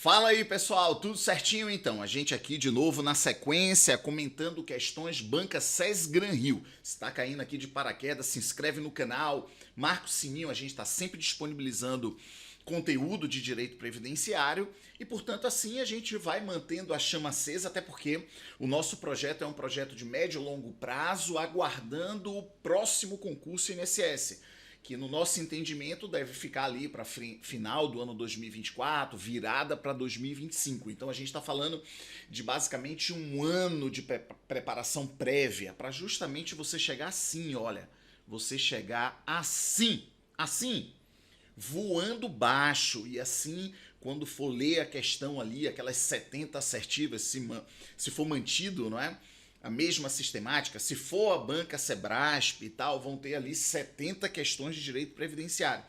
Fala aí, pessoal, tudo certinho então? A gente aqui de novo na sequência, comentando questões Banca SES Gran Rio. Se está caindo aqui de paraquedas, se inscreve no canal, marca o sininho, a gente está sempre disponibilizando conteúdo de direito previdenciário e, portanto, assim a gente vai mantendo a chama acesa, até porque o nosso projeto é um projeto de médio e longo prazo, aguardando o próximo concurso INSS, que no nosso entendimento deve ficar ali para final do ano 2024, virada para 2025. Então a gente está falando de basicamente um ano de preparação prévia, para justamente você chegar assim, olha, você chegar assim, voando baixo, e assim, quando for ler a questão ali, aquelas 70 assertivas, se for mantido, não é? A mesma sistemática, se for a banca Sebrasp e tal, vão ter ali 70 questões de direito previdenciário.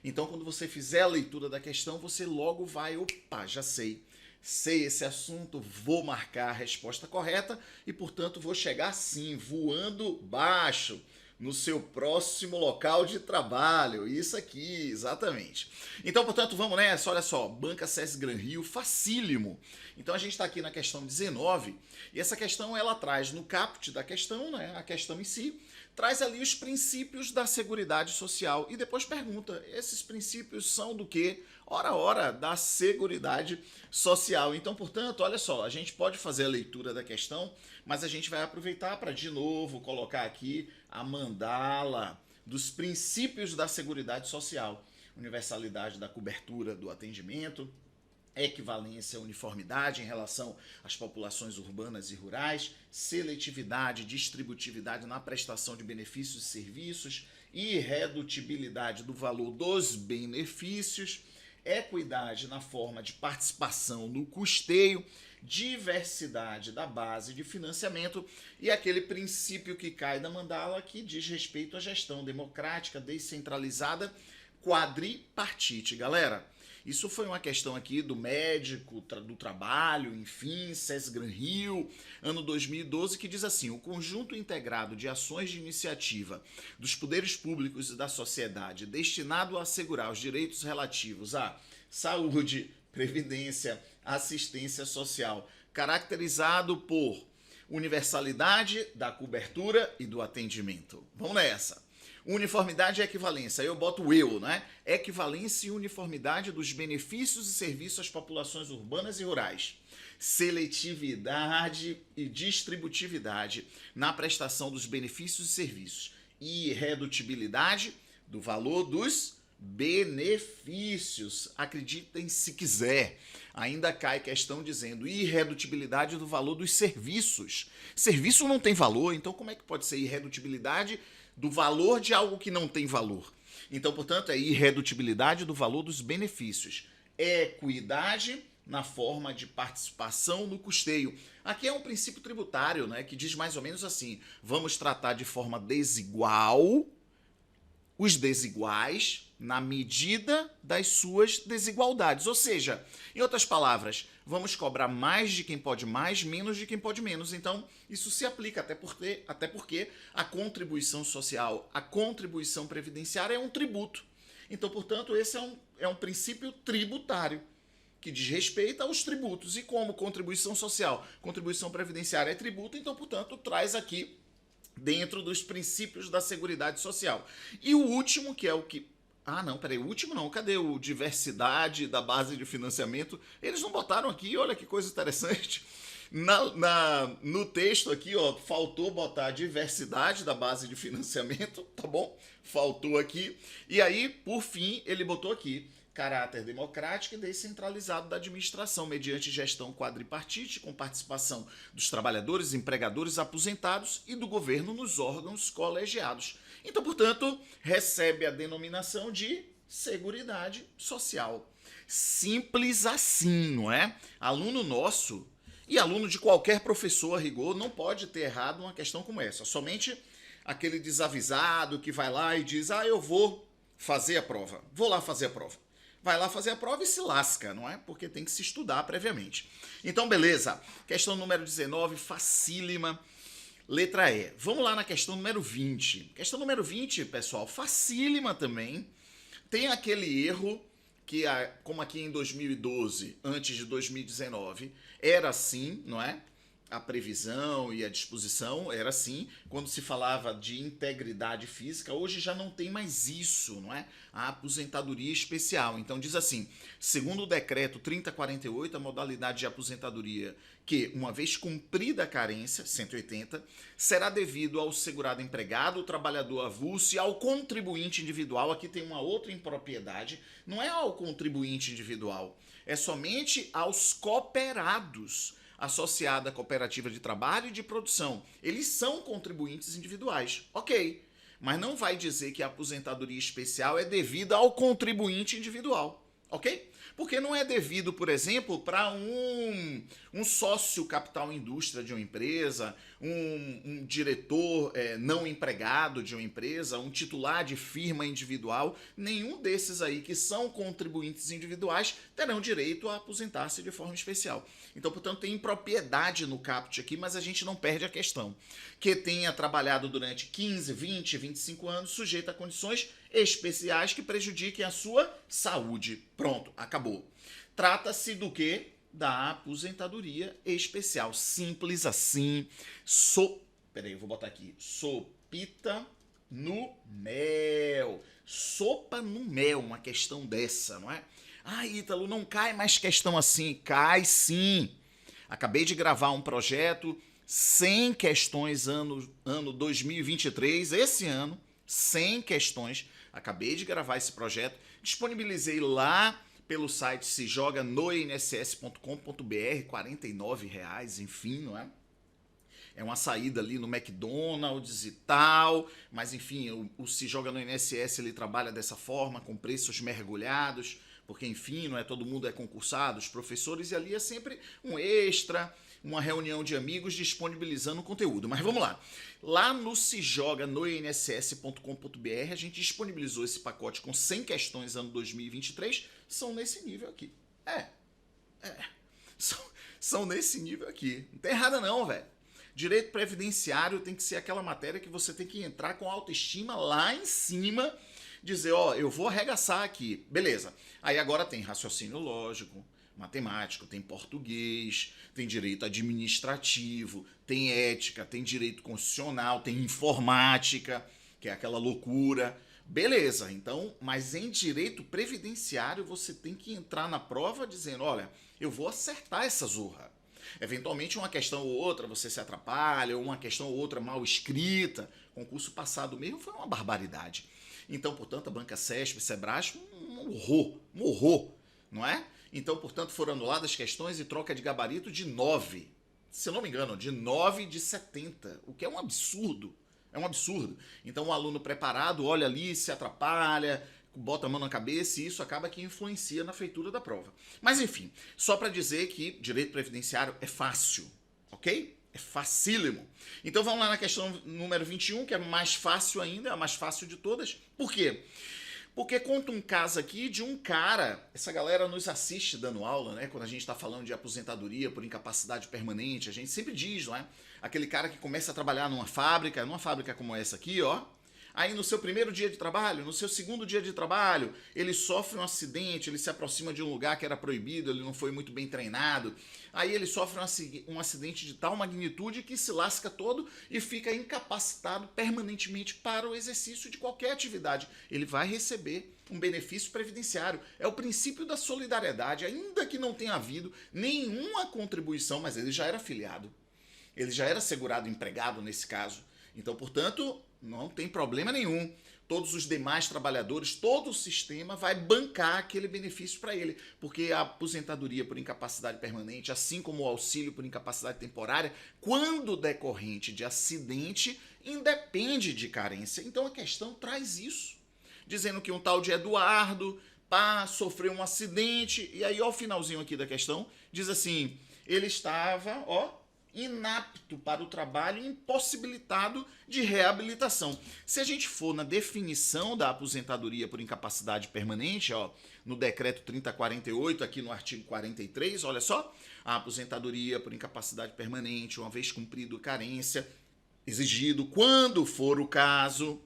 Então, quando você fizer a leitura da questão, você logo vai, opa, já sei esse assunto, vou marcar a resposta correta e, portanto, vou chegar sim, voando baixo, no seu próximo local de trabalho. Isso aqui, exatamente. Então, portanto, vamos nessa. Olha só, Banca SES Gran Rio, facílimo. Então, a gente está aqui na questão 19, e essa questão ela traz no caput da questão, né, a questão em si, traz ali os princípios da Seguridade Social e depois pergunta, esses princípios são do quê? Ora, da Seguridade Social. Então, portanto, olha só, a gente pode fazer a leitura da questão, mas a gente vai aproveitar para, de novo, colocar aqui a mandala dos princípios da Seguridade Social. Universalidade da cobertura do atendimento, equivalência, uniformidade em relação às populações urbanas e rurais, seletividade, distributividade na prestação de benefícios e serviços, irredutibilidade do valor dos benefícios, equidade na forma de participação no custeio, diversidade da base de financiamento e aquele princípio que cai da mandala que diz respeito à gestão democrática, descentralizada, quadripartite. Galera, isso foi uma questão aqui do médico, do trabalho, enfim, SES Gran Rio, ano 2012, que diz assim: o conjunto integrado de ações de iniciativa dos poderes públicos e da sociedade destinado a assegurar os direitos relativos à saúde, previdência, assistência social, caracterizado por universalidade da cobertura e do atendimento. Vamos nessa. Uniformidade e equivalência, aí eu boto o eu, né? Equivalência e uniformidade dos benefícios e serviços às populações urbanas e rurais. Seletividade e distributividade na prestação dos benefícios e serviços. E irredutibilidade do valor dos benefícios. Acreditem se quiser. Ainda cai questão dizendo irredutibilidade do valor dos serviços. Serviço não tem valor, então como é que pode ser irredutibilidade do valor de algo que não tem valor? Então, portanto, é irredutibilidade do valor dos benefícios. Equidade na forma de participação no custeio. Aqui é um princípio tributário, né, que diz mais ou menos assim: vamos tratar de forma desigual os desiguais na medida das suas desigualdades. Ou seja, em outras palavras, vamos cobrar mais de quem pode mais, menos de quem pode menos. Então, isso se aplica, até porque a contribuição social, a contribuição previdenciária é um tributo. Então, portanto, esse é um princípio tributário que diz respeito aos tributos. E como contribuição social, contribuição previdenciária é tributo, então, portanto, traz aqui dentro dos princípios da Seguridade Social. E o último, que é o que... o último não, cadê o diversidade da base de financiamento? Eles não botaram aqui, olha que coisa interessante. No texto aqui, ó, faltou botar a diversidade da base de financiamento, tá bom? Faltou aqui. E aí, por fim, ele botou aqui: caráter democrático e descentralizado da administração, mediante gestão quadripartite, com participação dos trabalhadores, empregadores, aposentados e do governo nos órgãos colegiados. Então, portanto, recebe a denominação de Seguridade Social. Simples assim, não é? Aluno nosso e aluno de qualquer professor a rigor não pode ter errado uma questão como essa. Somente aquele desavisado que vai lá e diz: eu vou fazer a prova, vou lá fazer a prova. Vai lá fazer a prova e se lasca, não é? Porque tem que se estudar previamente. Então, beleza. Questão número 19, facílima. Letra E. Vamos lá na questão número 20. Questão número 20, pessoal, facílima também. Tem aquele erro que, como aqui em 2012, antes de 2019, era assim, não é? A previsão e a disposição era assim, quando se falava de integridade física, hoje já não tem mais isso, não é? A aposentadoria especial. Então diz assim, segundo o decreto 3048, a modalidade de aposentadoria que, uma vez cumprida a carência, 180, será devido ao segurado empregado, o trabalhador avulso e ao contribuinte individual. Aqui tem uma outra impropriedade, não é ao contribuinte individual, é somente aos cooperados, associada à cooperativa de trabalho e de produção. Eles são contribuintes individuais, ok. Mas não vai dizer que a aposentadoria especial é devida ao contribuinte individual, ok? Porque não é devido, por exemplo, para um sócio capital indústria de uma empresa, um diretor não empregado de uma empresa, um titular de firma individual. Nenhum desses aí que são contribuintes individuais terão direito a aposentar-se de forma especial. Então, portanto, tem impropriedade no caput aqui, mas a gente não perde a questão. Que tenha trabalhado durante 15, 20, 25 anos, sujeito a condições especiais que prejudiquem a sua saúde. Pronto, acabou. Trata-se do quê? Da aposentadoria especial. Simples assim. Peraí, eu vou botar aqui. Sopita no mel. Sopa no mel, uma questão dessa, não é? Ah, Ítalo, não cai mais questão assim. Cai sim. Acabei de gravar um projeto, 100 questões ano 2023, esse ano, 100 questões. Acabei de gravar esse projeto, disponibilizei lá pelo site sejoganoinss.com.br, R$49, enfim, não é? É uma saída ali no McDonald's e tal, mas enfim, o Se Joga no INSS ele trabalha dessa forma, com preços mergulhados, porque enfim, não é todo mundo é concursado, os professores, e ali é sempre um extra, uma reunião de amigos disponibilizando conteúdo. Mas vamos lá. Lá no sejoganoinss.com.br a gente disponibilizou esse pacote com 100 questões ano 2023, são nesse nível aqui. São nesse nível aqui. Não tem errada não, velho. Direito previdenciário tem que ser aquela matéria que você tem que entrar com autoestima lá em cima, dizer, ó, eu vou arregaçar aqui. Beleza. Aí agora tem raciocínio lógico, matemático, tem português, tem direito administrativo, tem ética, tem direito constitucional, tem informática, que é aquela loucura. Beleza, então, mas em direito previdenciário você tem que entrar na prova dizendo, olha, eu vou acertar essa zorra. Eventualmente uma questão ou outra você se atrapalha, ou uma questão ou outra mal escrita. Concurso passado mesmo foi uma barbaridade. Então, portanto, a banca CESP, Sebrasp, um horror, não é? Então, portanto, foram anuladas questões e troca de gabarito de 9. Se eu não me engano, de 9 de 70, o que é um absurdo. É um absurdo. Então, o aluno preparado olha ali, se atrapalha, bota a mão na cabeça e isso acaba que influencia na feitura da prova. Mas, enfim, só para dizer que direito previdenciário é fácil, ok? É facílimo. Então, vamos lá na questão número 21, que é mais fácil ainda, é a mais fácil de todas. Por quê? Porque conta um caso aqui de um cara, essa galera nos assiste dando aula, né? Quando a gente está falando de aposentadoria por incapacidade permanente, a gente sempre diz, não é? Aquele cara que começa a trabalhar numa fábrica como essa aqui, ó. Aí no seu primeiro dia de trabalho, no seu segundo dia de trabalho, ele sofre um acidente, ele se aproxima de um lugar que era proibido, ele não foi muito bem treinado. Aí ele sofre um acidente de tal magnitude que se lasca todo e fica incapacitado permanentemente para o exercício de qualquer atividade. Ele vai receber um benefício previdenciário. É o princípio da solidariedade, ainda que não tenha havido nenhuma contribuição, mas ele já era afiliado. Ele já era segurado empregado nesse caso. Então, portanto, não tem problema nenhum. Todos os demais trabalhadores, todo o sistema vai bancar aquele benefício para ele, porque a aposentadoria por incapacidade permanente, assim como o auxílio por incapacidade temporária, quando decorrente de acidente, independe de carência. Então a questão traz isso, dizendo que um tal de Eduardo sofreu um acidente, e aí ao finalzinho aqui da questão, diz assim, ele estava, inapto para o trabalho, impossibilitado de reabilitação. Se a gente for na definição da aposentadoria por incapacidade permanente, no decreto 3048, aqui no artigo 43, olha só, a aposentadoria por incapacidade permanente, uma vez cumprido carência, exigido quando for o caso,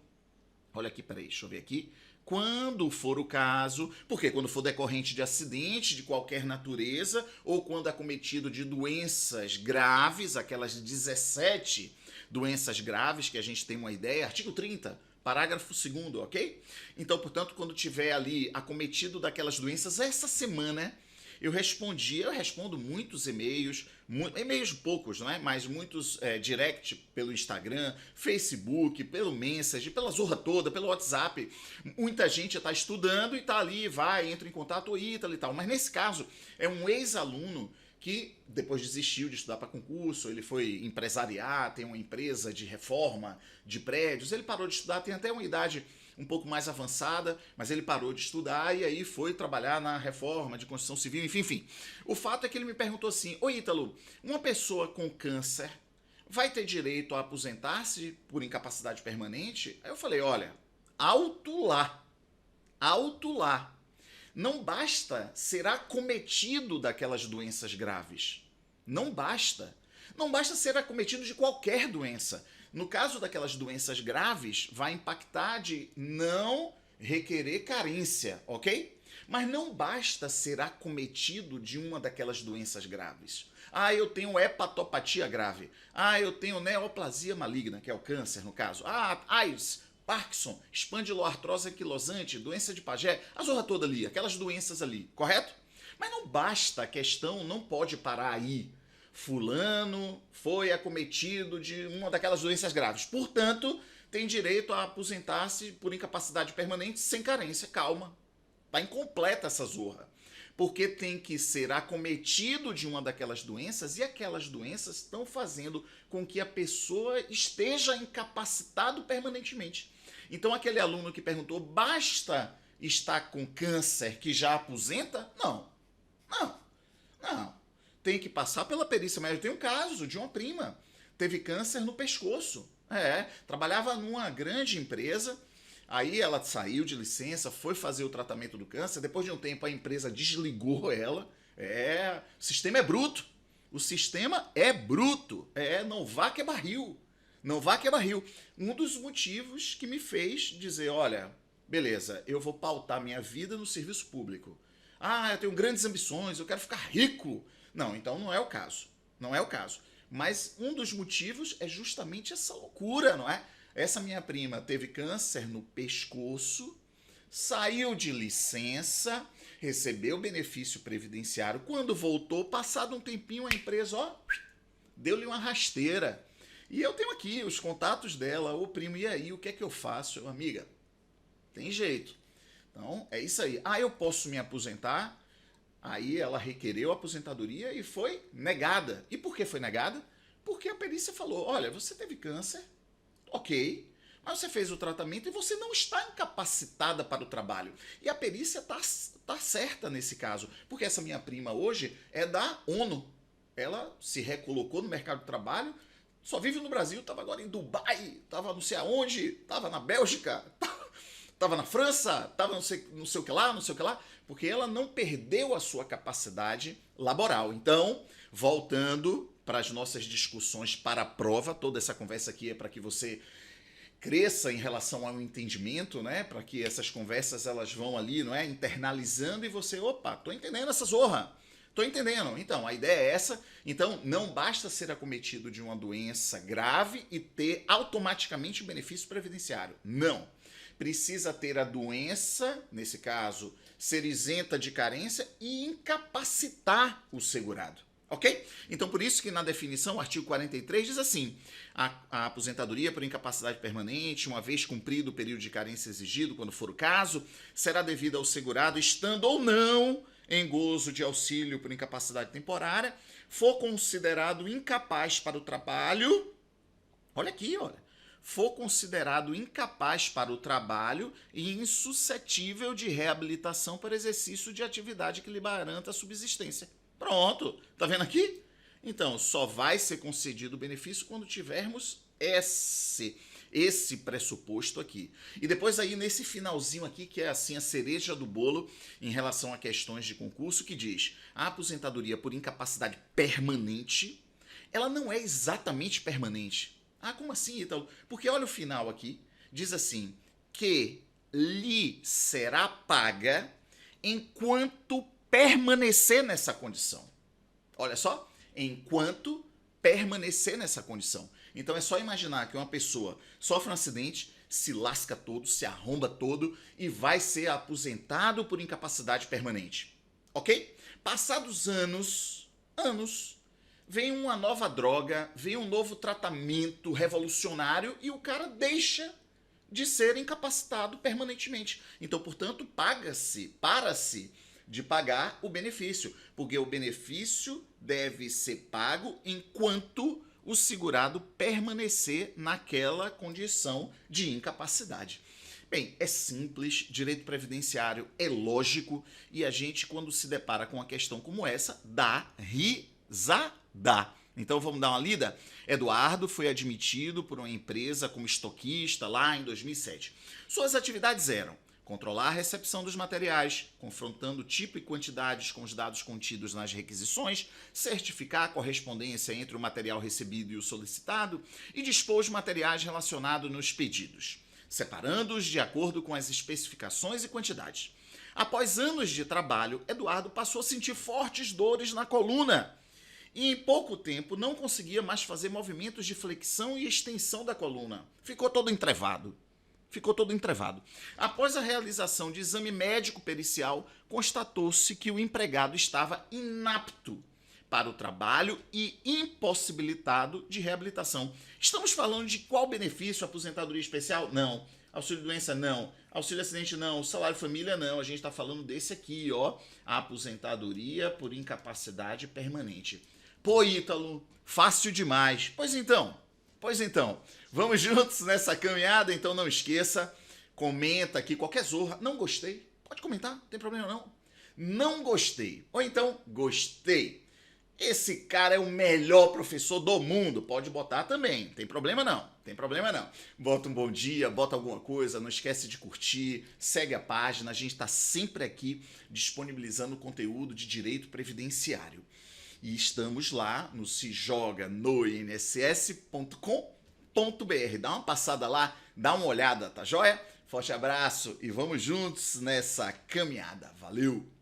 olha aqui, peraí, deixa eu ver aqui, quando for o caso, porque quando for decorrente de acidente de qualquer natureza ou quando acometido de doenças graves, aquelas 17 doenças graves que a gente tem uma ideia, artigo 30, parágrafo 2º, ok? Então, portanto, quando tiver ali acometido daquelas doenças, essa semana eu respondo muitos e-mails, e-mails poucos, não é? Mas muitos direct pelo Instagram, Facebook, pelo Message, pela zorra toda, pelo WhatsApp. Muita gente está estudando e está ali, entra em contato, oi, Ítalo e tal. Mas nesse caso, é um ex-aluno que depois desistiu de estudar para concurso, ele foi empresariar, tem uma empresa de reforma de prédios, ele parou de estudar, tem até uma idade um pouco mais avançada, mas ele parou de estudar e aí foi trabalhar na reforma de construção civil, enfim. O fato é que ele me perguntou assim, ô Ítalo, uma pessoa com câncer vai ter direito a aposentar-se por incapacidade permanente? Aí eu falei, olha, alto lá. Não basta ser acometido daquelas doenças graves. Não basta. Não basta ser acometido de qualquer doença. No caso daquelas doenças graves, vai impactar de não requerer carência, ok? Mas não basta ser acometido de uma daquelas doenças graves. Ah, eu tenho hepatopatia grave. Ah, eu tenho neoplasia maligna, que é o câncer no caso. Ah, AIDS, Parkinson, espondiloartrose anquilosante, doença de Paget, a zorra toda ali, aquelas doenças ali, correto? Mas não basta, a questão não pode parar aí. Fulano foi acometido de uma daquelas doenças graves. Portanto, tem direito a aposentar-se por incapacidade permanente sem carência. Calma. Está incompleta essa zorra. Porque tem que ser acometido de uma daquelas doenças e aquelas doenças estão fazendo com que a pessoa esteja incapacitado permanentemente. Então, aquele aluno que perguntou, basta estar com câncer que já aposenta? Não. Tem que passar pela perícia médica. Tem um caso de uma prima, teve câncer no pescoço. Trabalhava numa grande empresa, aí ela saiu de licença, foi fazer o tratamento do câncer, depois de um tempo a empresa desligou ela. O sistema é bruto. O sistema é bruto. Não vá que é barril. Não vá que é barril. Um dos motivos que me fez dizer, olha, beleza, eu vou pautar minha vida no serviço público. Ah, eu tenho grandes ambições, eu quero ficar rico. Não, então não é o caso. Não é o caso. Mas um dos motivos é justamente essa loucura, não é? Essa minha prima teve câncer no pescoço, saiu de licença, recebeu benefício previdenciário. Quando voltou, passado um tempinho, a empresa, deu-lhe uma rasteira. E eu tenho aqui os contatos dela, ô primo, e aí, o que é que eu faço? Amiga, tem jeito. Então, é isso aí. Ah, eu posso me aposentar? Aí ela requereu a aposentadoria e foi negada. E por que foi negada? Porque a perícia falou, olha, você teve câncer, ok, mas você fez o tratamento e você não está incapacitada para o trabalho. E a perícia tá certa nesse caso, porque essa minha prima hoje é da ONU. Ela se recolocou no mercado de trabalho, só vive no Brasil, estava agora em Dubai, estava não sei aonde, estava na Bélgica, estava na França, estava não sei o que lá, porque ela não perdeu a sua capacidade laboral. Então, voltando para as nossas discussões para a prova, toda essa conversa aqui é para que você cresça em relação ao entendimento, né? Para que essas conversas elas vão ali, não é, internalizando e você, opa, tô entendendo essa zorra. Tô entendendo. Então, a ideia é essa. Então, não basta ser acometido de uma doença grave e ter automaticamente benefício previdenciário. Não. Precisa ter a doença, nesse caso, ser isenta de carência e incapacitar o segurado. Ok? Então, por isso que na definição, o artigo 43 diz assim, a aposentadoria por incapacidade permanente, uma vez cumprido o período de carência exigido, quando for o caso, será devida ao segurado, estando ou não em gozo de auxílio por incapacidade temporária, for considerado incapaz para o trabalho, olha aqui, olha, for considerado incapaz para o trabalho e insuscetível de reabilitação para exercício de atividade que lhe garanta a subsistência. Pronto, tá vendo aqui? Então, só vai ser concedido o benefício quando tivermos esse pressuposto aqui. E depois aí nesse finalzinho aqui, que é assim a cereja do bolo em relação a questões de concurso, que diz a aposentadoria por incapacidade permanente, ela não é exatamente permanente. Ah, como assim, Ítalo? Porque olha o final aqui, diz assim, que lhe será paga enquanto permanecer nessa condição. Olha só, enquanto permanecer nessa condição. Então é só imaginar que uma pessoa sofre um acidente, se lasca todo, se arromba todo e vai ser aposentado por incapacidade permanente. Ok? Passados anos, vem uma nova droga, vem um novo tratamento revolucionário e o cara deixa de ser incapacitado permanentemente. Então, portanto, para-se de pagar o benefício, porque o benefício deve ser pago enquanto o segurado permanecer naquela condição de incapacidade. Bem, é simples, direito previdenciário é lógico e a gente, quando se depara com uma questão como essa, dá risada. Então vamos dar uma lida? Eduardo foi admitido por uma empresa como estoquista lá em 2007. Suas atividades eram controlar a recepção dos materiais, confrontando tipo e quantidades com os dados contidos nas requisições, certificar a correspondência entre o material recebido e o solicitado e dispor os materiais relacionados nos pedidos, separando-os de acordo com as especificações e quantidades. Após anos de trabalho, Eduardo passou a sentir fortes dores na coluna e em pouco tempo não conseguia mais fazer movimentos de flexão e extensão da coluna. Ficou todo entrevado. Após a realização de exame médico pericial, constatou-se que o empregado estava inapto para o trabalho e impossibilitado de reabilitação. Estamos falando de qual benefício? Aposentadoria especial? Não. Auxílio-doença? Não. Auxílio-acidente? Não. Salário-família? Não. A gente está falando desse aqui, ó. A aposentadoria por incapacidade permanente. Pô, Ítalo, fácil demais. Pois então, vamos juntos nessa caminhada? Então não esqueça, comenta aqui qualquer zorra. Não gostei? Pode comentar, não tem problema não. Não gostei. Ou então, gostei. Esse cara é o melhor professor do mundo. Pode botar também, não tem problema não. Bota um bom dia, bota alguma coisa, não esquece de curtir, segue a página. A gente está sempre aqui disponibilizando conteúdo de direito previdenciário. E estamos lá no Se Joga no INSS.com.br. Dá uma passada lá, dá uma olhada, tá joia? Forte abraço e vamos juntos nessa caminhada. Valeu!